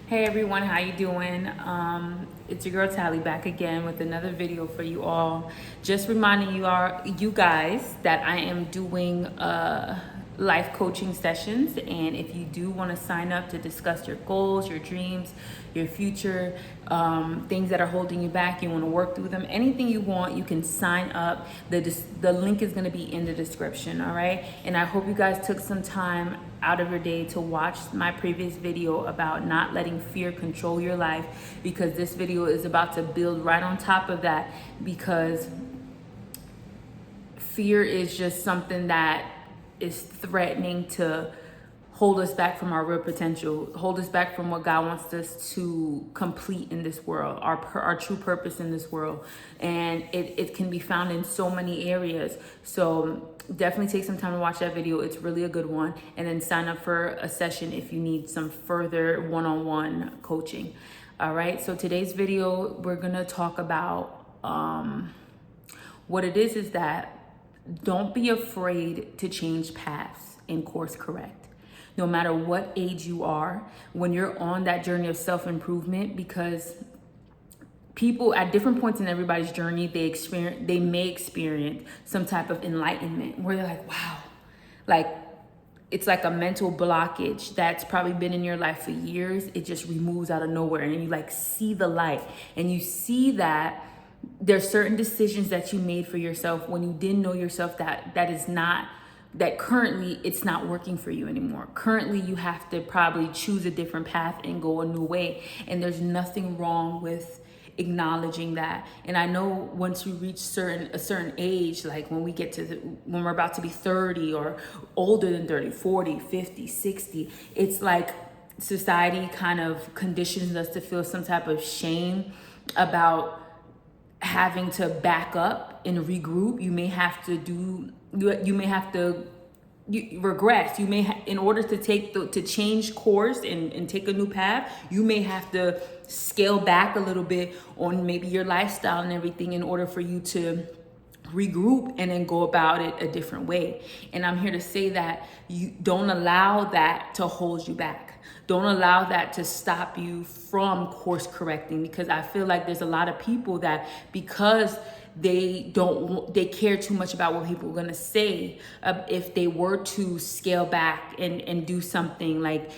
Hey everyone, how you doing? It's your girl Tally back again with another video for you all. Just reminding you guys that I am doing life coaching sessions, and if you do want to sign up to discuss your goals, your dreams, your future, things that are holding you back, you want to work through them, anything you want, you can sign up. The link is going to be in the description, all right? And I hope you guys took some time out of your day to watch my previous video about not letting fear control your life, because this video is about to build right on top of that, because fear is just something that is threatening to hold us back from our real potential, hold us back from what God wants us to complete in this world, our true purpose in this world. And it can be found in so many areas. So definitely take some time to watch that video. It's really a good one. And then sign up for a session if you need some further one-on-one coaching. All right, so today's video, we're gonna talk about what it is that don't be afraid to change paths and course correct. No matter what age you are, when you're on that journey of self-improvement, because people at different points in everybody's journey, they may experience some type of enlightenment where they're like, wow, like it's like a mental blockage that's probably been in your life for years. It just removes out of nowhere, and you like see the light, and you see that there's certain decisions that you made for yourself when you didn't know yourself that currently it's not working for you anymore. Currently you have to probably choose a different path and go a new way, and there's nothing wrong with acknowledging that. And I know once you reach a certain age, like when we're about to be 30 or older than 30, 40, 50, 60, it's like society kind of conditions us to feel some type of shame about having to back up and regroup. You may have to regress. You may in order to change course and take a new path, you may have to scale back a little bit on maybe your lifestyle and everything in order for you to regroup and then go about it a different way. And I'm here to say that you don't allow that to hold you back. Don't allow that to stop you from course correcting, because I feel like there's a lot of people that, because they care too much about what people are going to say, if they were to scale back and do something like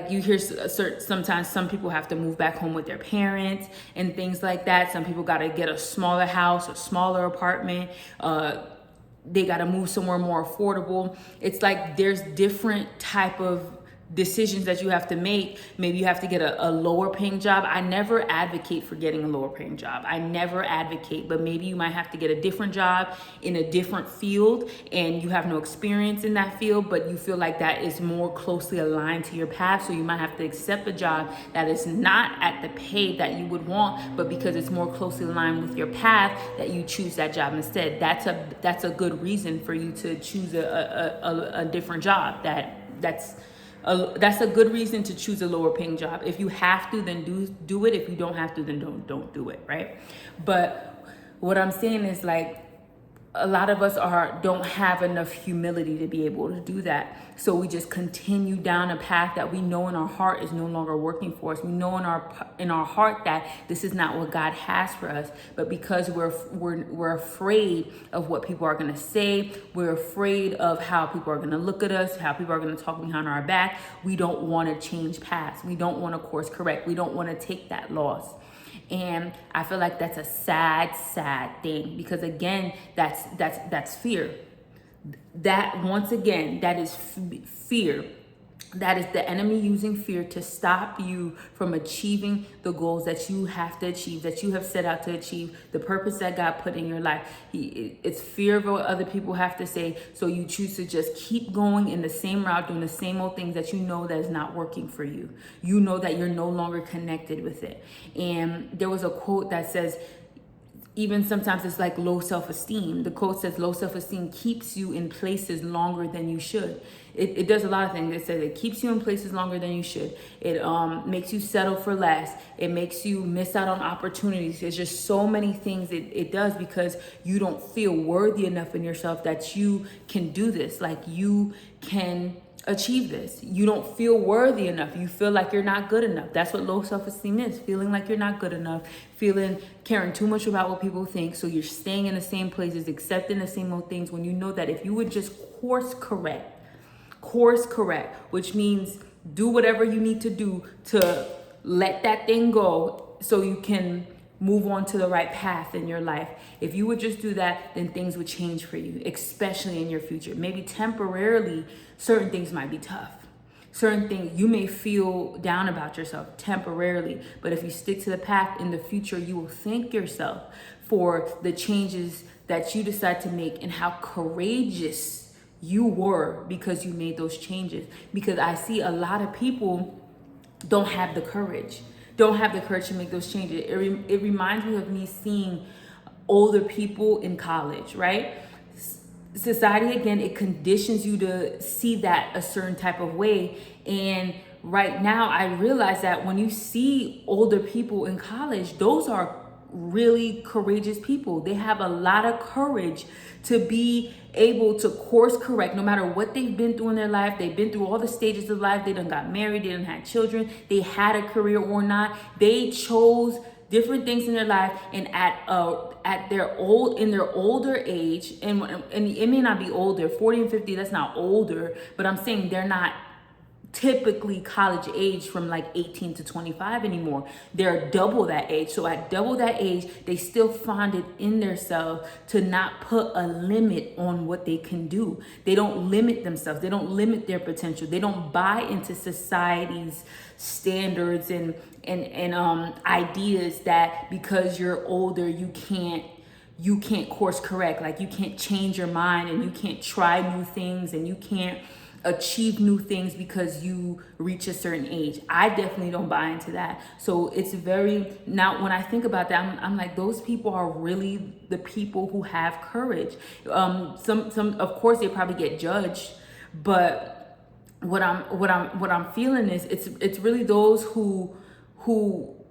you hear sometimes some people have to move back home with their parents and things like that. Some people got to get a smaller house, a smaller apartment. They got to move somewhere more affordable. It's like there's different type of decisions that you have to make. Maybe you have to get a lower paying job. I never advocate for getting a lower paying job. I never advocate, but maybe you might have to get a different job in a different field, and you have no experience in that field, but you feel like that is more closely aligned to your path. So you might have to accept a job that is not at the pay that you would want, but because it's more closely aligned with your path, that you choose that job instead. That's a good reason for you to choose a different job. That's a good reason to choose a lower paying job. If you have to, then do it. If you don't have to, then don't do it, right? But what I'm saying is, like, a lot of us don't have enough humility to be able to do that. So we just continue down a path that we know in our heart is no longer working for us. We know in our heart that this is not what God has for us. But because we're afraid of what people are going to say, we're afraid of how people are going to look at us, how people are going to talk behind our back, we don't want to change paths. We don't want to course correct. We don't want to take that loss. And I feel like that's a sad thing, because again, that's fear. That, once again, that is fear. That is the enemy using fear to stop you from achieving the goals that you have to achieve, that you have set out to achieve, the purpose that God put in your life. It's fear of what other people have to say. So you choose to just keep going in the same route, doing the same old things that you know that is not working for you. You know that you're no longer connected with it. And there was a quote that says, even sometimes it's like low self-esteem. The quote says low self-esteem keeps you in places longer than you should. It does a lot of things. It says it keeps you in places longer than you should. It makes you settle for less. It makes you miss out on opportunities. There's just so many things it does, because you don't feel worthy enough in yourself that you can do this. Like, you can achieve this. You don't feel worthy enough. You feel like you're not good enough. That's what low self-esteem is. Feeling like you're not good enough, caring too much about what people think. So you're staying in the same places, accepting the same old things, when you know that if you would just course correct, which means do whatever you need to do to let that thing go so you can move on to the right path in your life. If you would just do that, then things would change for you, especially in your future. Maybe temporarily, certain things might be tough. Certain things you may feel down about yourself temporarily, but if you stick to the path in the future, you will thank yourself for the changes that you decide to make and how courageous you were because you made those changes. Because I see a lot of people don't have the courage to make those changes. It reminds me of me seeing older people in college, right? Society, again, it conditions you to see that a certain type of way. And right now, I realize that when you see older people in college, those are really courageous people. They have a lot of courage to be able to course correct no matter what they've been through in their life. They've been through all the stages of life. They done got married, they done had children, they had a career or not. They chose different things in their life, and at their older age, and it may not be older, 40 and 50, that's not older, but I'm saying they're not typically college age from like 18 to 25 anymore. They're double that age. So at double that age, they still find it in themselves to not put a limit on what they can do. They don't limit themselves. They don't limit their potential. They don't buy into society's standards and ideas that because you're older, you can't course correct. Like you can't change your mind and you can't try new things and you can't achieve new things because you reach a certain age. I definitely don't buy into that. So it's now when I think about that, I'm like, those people are really the people who have courage. Some of course they probably get judged, but what I'm feeling is it's really those who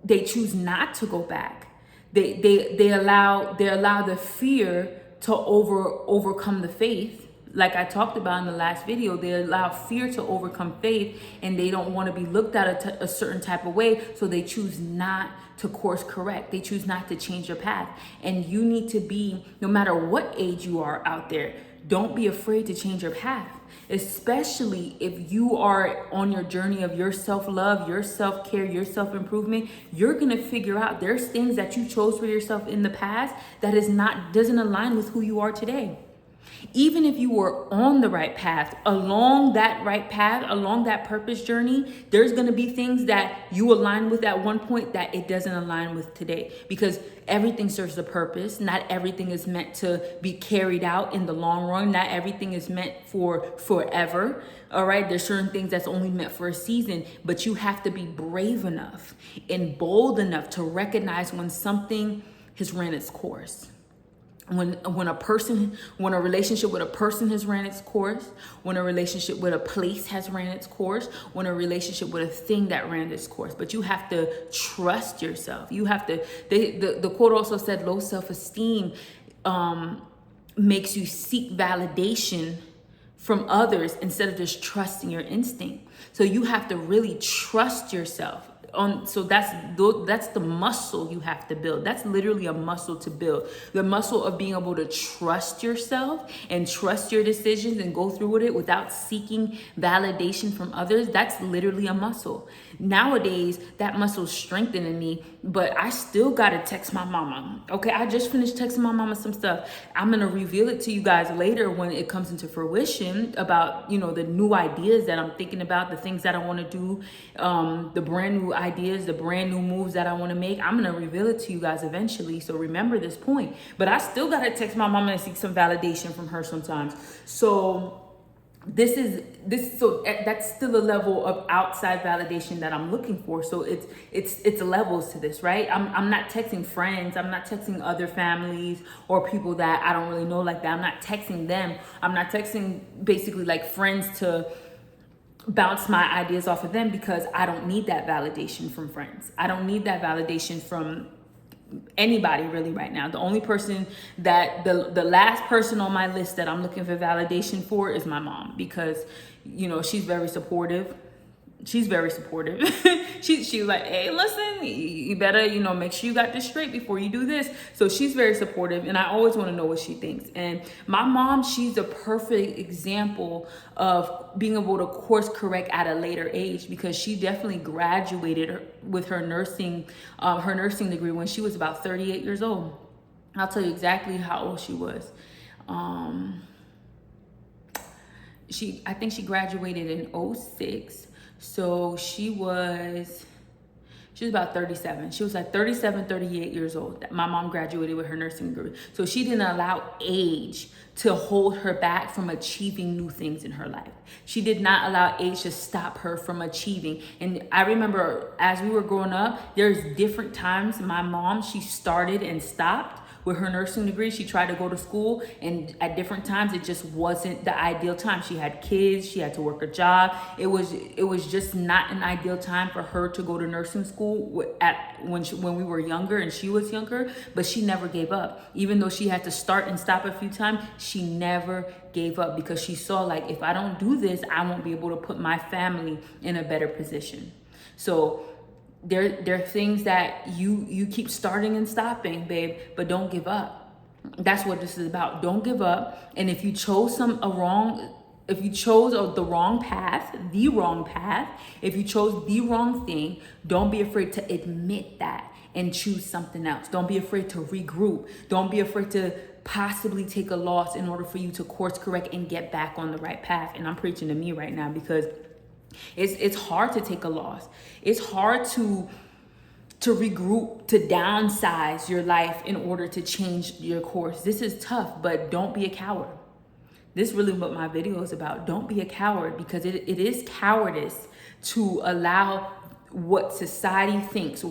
they choose not to go back. They allow the fear to overcome the faith. Like I talked about in the last video, they allow fear to overcome faith, and they don't want to be looked at a certain type of way, so they choose not to course correct. They choose not to change your path. And you need to be, no matter what age you are out there, don't be afraid to change your path, especially if you are on your journey of your self-love, your self-care, your self-improvement. You're going to figure out there's things that you chose for yourself in the past that doesn't align with who you are today. Even if you were on the right path, along that purpose journey, there's going to be things that you align with at one point that it doesn't align with today, because everything serves a purpose. Not everything is meant to be carried out in the long run. Not everything is meant for forever. All right. There's certain things that's only meant for a season, but you have to be brave enough and bold enough to recognize when something has ran its course. When a relationship with a person has ran its course, when a relationship with a place has ran its course, when a relationship with a thing that ran its course. But you have to trust yourself. You have to, the quote also said low self-esteem makes you seek validation from others instead of just trusting your instinct. So you have to really trust yourself. So that's the muscle you have to build. That's literally a muscle to build. The muscle of being able to trust yourself and trust your decisions and go through with it without seeking validation from others. That's literally a muscle. Nowadays, that muscle's strengthening me, but I still gotta text my mama. Okay, I just finished texting my mama some stuff. I'm gonna reveal it to you guys later when it comes into fruition about, the new ideas that I'm thinking about, the things that I wanna do, the brand new ideas, the brand new moves that I want to make. I'm going to reveal it to you guys eventually. So remember this point. But I still got to text my mama and seek some validation from her sometimes. So that's still a level of outside validation that I'm looking for. So it's levels to this, right? I'm not texting friends. I'm not texting other families or people that I don't really know like that. I'm not texting them. I'm not texting basically like friends to bounce my ideas off of them, because I don't need that validation from friends. I don't need that validation from anybody really right now. The only person that the last person on my list that I'm looking for validation for is my mom, because she's very supportive. She's very supportive. She's like, hey, listen, you better, make sure you got this straight before you do this. So she's very supportive, and I always want to know what she thinks. And my mom, she's a perfect example of being able to course correct at a later age, because she definitely graduated with her nursing degree when she was about 38 years old. I'll tell you exactly how old she was. I think she graduated in 2006. So she was about 37. She was like 37, 38 years old. My mom graduated with her nursing degree. So she didn't allow age to hold her back from achieving new things in her life. She did not allow age to stop her from achieving. And I remember as we were growing up, there's different times my mom, she started and stopped with her nursing degree. She tried to go to school, and at different times it just wasn't the ideal time. She had kids, she had to work a job. It was just not an ideal time for her to go to nursing school when we were younger and she was younger, but she never gave up. Even though she had to start and stop a few times, she never gave up, because she saw, like, if I don't do this, I won't be able to put my family in a better position. So there are things that you keep starting and stopping, babe, but don't give up. That's what this is about. Don't give up. And if you chose the wrong path, if you chose the wrong thing, don't be afraid to admit that and choose something else. Don't be afraid to regroup. Don't be afraid to possibly take a loss in order for you to course correct and get back on the right path. And I'm preaching to me right now, because it's hard to take a loss. It's hard to regroup, to downsize your life in order to change your course. This is tough, but don't be a coward. This is really what my video is about. Don't be a coward, because it is cowardice to allow what society thinks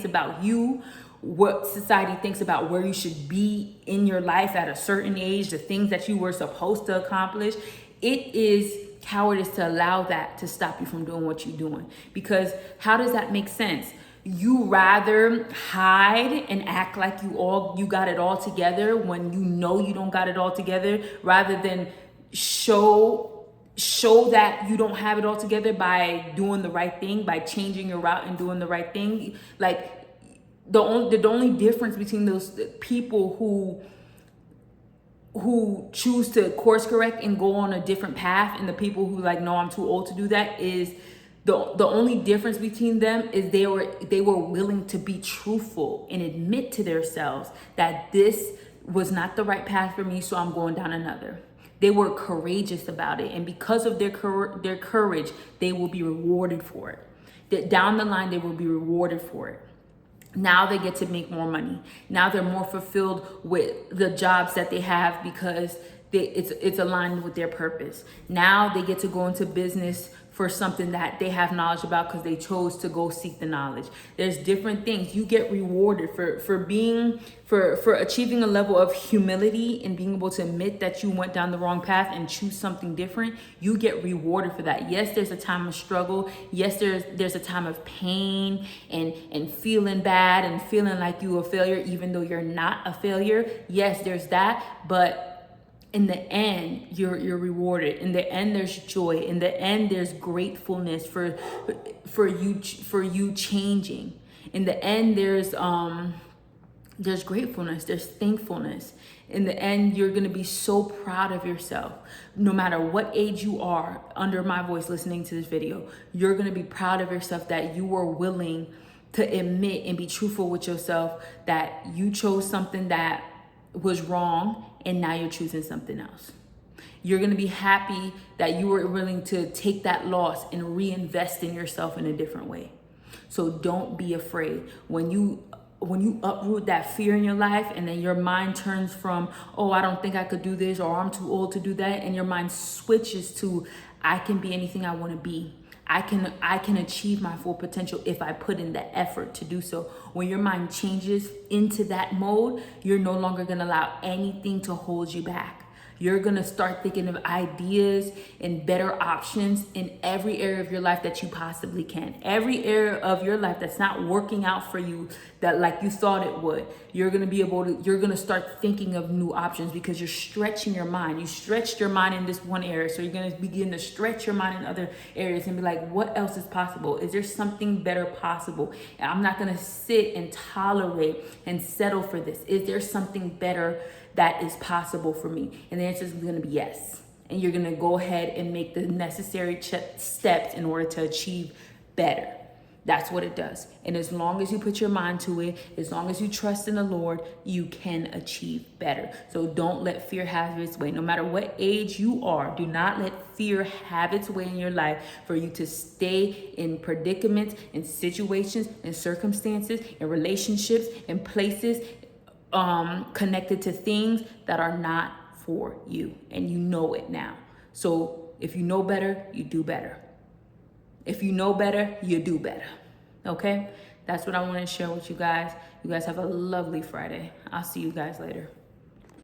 about you, what society thinks about where you should be in your life at a certain age, the things that you were supposed to accomplish. It is cowardice to allow that to stop you from doing what you're doing. Because how does that make sense? You rather hide and act like you got it all together when you know you don't got it all together, rather than show that you don't have it all together by doing the right thing, by changing your route and doing the right thing. Like, the only difference between those people who choose to course correct and go on a different path, and the people who like, no, I'm too old to do that, is the only difference between them is they were willing to be truthful and admit to themselves that this was not the right path for me, so I'm going down another. They were courageous about it, and because of their courage, they will be rewarded for it. That down the line, they will be rewarded for it. Now they get to make more money. Now they're more fulfilled with the jobs that they have, because it's aligned with their purpose. Now they get to go into business for something that they have knowledge about, because they chose to go seek the knowledge. There's different things. You get rewarded for achieving a level of humility and being able to admit that you went down the wrong path and choose something different. You get rewarded for that. Yes, there's a time of struggle. Yes, there's a time of pain and feeling bad and feeling like you're a failure, even though you're not a failure. Yes, there's that, but in the end, you're rewarded. In the end, there's joy. In the end, there's gratefulness for you changing. In the end, there's gratefulness. There's thankfulness. In the end, you're gonna be so proud of yourself. No matter what age you are, under my voice, listening to this video, you're gonna be proud of yourself that you were willing to admit and be truthful with yourself that you chose something that was wrong, and now you're choosing something else. You're gonna be happy that you were willing to take that loss and reinvest in yourself in a different way. So don't be afraid. When you uproot that fear in your life, and then your mind turns from, oh, I don't think I could do this, or I'm too old to do that, and your mind switches to, I can be anything I wanna be. I can achieve my full potential if I put in the effort to do so. When your mind changes into that mode, you're no longer gonna allow anything to hold you back. You're gonna start thinking of ideas and better options in every area of your life that you possibly can. Every area of your life that's not working out for you that like you thought it would, you're gonna start thinking of new options because you're stretching your mind. You stretched your mind in this one area, so you're gonna begin to stretch your mind in other areas and be like, what else is possible? Is there something better possible? And I'm not gonna sit and tolerate and settle for this. Is there something better that is possible for me? And the answer is going to be yes. And you're going to go ahead and make the necessary steps in order to achieve better. That's what it does. And as long as you put your mind to it, as long as you trust in the Lord, you can achieve better. So don't let fear have its way. No matter what age you are, do not let fear have its way in your life for you to stay in predicaments, in situations, in circumstances, in relationships, in places, connected to things that are not for you, and you know it now. So if you know better, you do better. If you know better, you do better. Okay? That's what I want to share with you guys. You guys have a lovely Friday. I'll see you guys later.